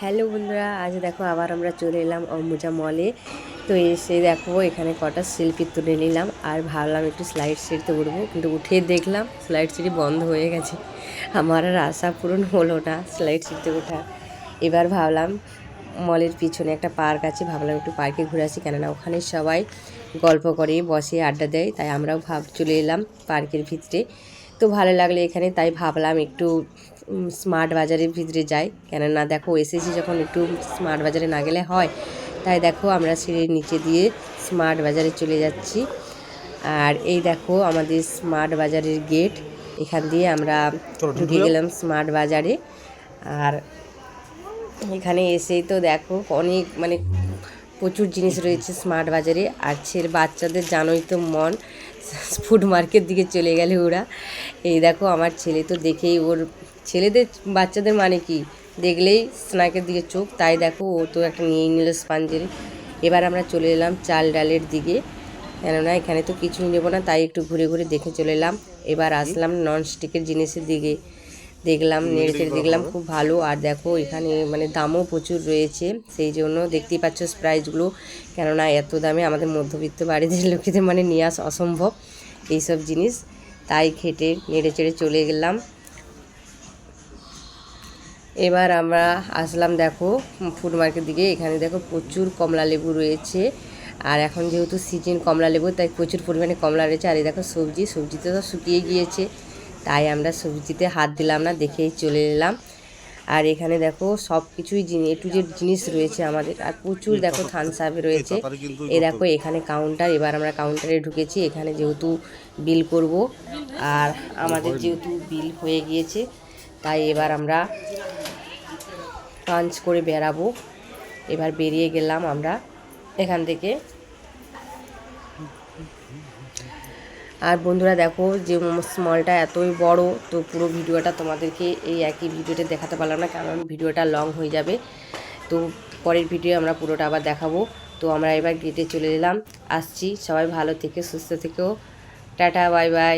Hello বন্ধুরা, আজ দেখো আবার আমরা চলে এলাম অম্বুজা মলে। তো এসে দেখো এখানে কটা সেলফি তুলে নিলাম, আর ভাবলাম একটু স্লাইড সিঁড়িতে উঠবো, কিন্তু উঠে দেখলাম স্লাইড সিঁড়ি বন্ধ হয়ে গেছে। আমার আর আশা পূরণ হলো না স্লাইড সিঁড়িতে ওঠা। এবার ভাবলাম মলের পিছনে একটা পার্ক আছে, ভাবলাম একটু পার্কে ঘুরে আসি, কেননা ওখানে সবাই গল্প করে বসে আড্ডা দেয়, তাই আমরাও চলে এলাম পার্কের ভিতরে। তো ভালো লাগলো এখানে, তাই ভাবলাম একটু স্মার্ট বাজারের ভিতরে যাই, কেননা দেখো এসেছি যখন একটু স্মার্ট বাজারে না গেলে হয়। তাই দেখো আমরা সিঁড়ির নিচে দিয়ে স্মার্ট বাজারে চলে যাচ্ছি। আর এই দেখো আমাদের স্মার্ট বাজারের গেট, এখান দিয়ে আমরা ঢুকে গেলাম স্মার্ট বাজারে। আর এখানে এসেই তো দেখো অনেক প্রচুর জিনিস রয়েছে স্মার্ট বাজারে। আর বাচ্চাদের জানোই তো মন, ফুড মার্কেট দিকে চলে গেলে ওরা। এই দেখো আমার ছেলে তো দেখেই, ওর ছেলেদের বাচ্চাদের মানে কি, দেখলেই স্ন্যাকের দিকে চোখ, তাই দেখো ও তো একটা নিয়ে নিল স্পঞ্জেরি। এবার আমরা চলে এলাম চাল ডালের দিকে, কেননা এখানে তো কিছুই নেবো না, তাই একটু ঘুরে ঘুরে দেখে চলে এলাম। এবার আসলাম ননস্টিকের জিনিসের দিকে, দেখলাম নেড়েচেড়ে দেখলাম খুব ভালো। আর দেখো এখানে দামও প্রচুর রয়েছে, সেই জন্য দেখতেই পাচ্ছ প্রাইসগুলো, কেননা এত দামে আমাদের মধ্যবিত্ত বাড়িতে লোকেদের নিয়ে আসা অসম্ভব এইসব জিনিস। তাই খেটে নেড়েচেড়ে চলে গেলাম। এবার আমরা আসলাম দেখো ফুড মার্কেট দিকে, এখানে দেখো প্রচুর কমলা লেবু রয়েছে। আর এখন যেহেতু সিজন কমলা লেবু, তাই প্রচুর পরিমাণে কমলা রয়েছে। আর এই দেখো সবজিতে তো শুকিয়ে গিয়েছে, তাই আমরা সবজিতে হাত দিলাম না, দেখেই চলে এলাম। আর এখানে দেখো সব কিছুই একটু যে জিনিস রয়েছে আমাদের, আর প্রচুর দেখো থামস আপ রয়েছে। এই দেখো এখানে কাউন্টার, এবার আমরা কাউন্টারে ঢুকেছি। এখানে যেহেতু বিল করব, আর আমাদের যেহেতু বিল হয়ে গিয়েছে, তাই এবার আমরা পাঞ্চ করে বেরাবো। এবার বেরিয়ে গেলাম আমরা এখান থেকে। আর বন্ধুরা দেখো যে মলটা এতই বড়, তো পুরো ভিডিওটা তোমাদেরকে এই একই ভিডিওতে দেখাতে পারলাম না, কারণ ভিডিওটা লং হয়ে যাবে। তো পরের ভিডিও আমরা পুরোটা আবার দেখাবো। তো আমরা এবার গেটে চলে এলাম, আসছি। সবাই ভালো থেকে সুস্থ থেকেও, টাটা বাই বাই।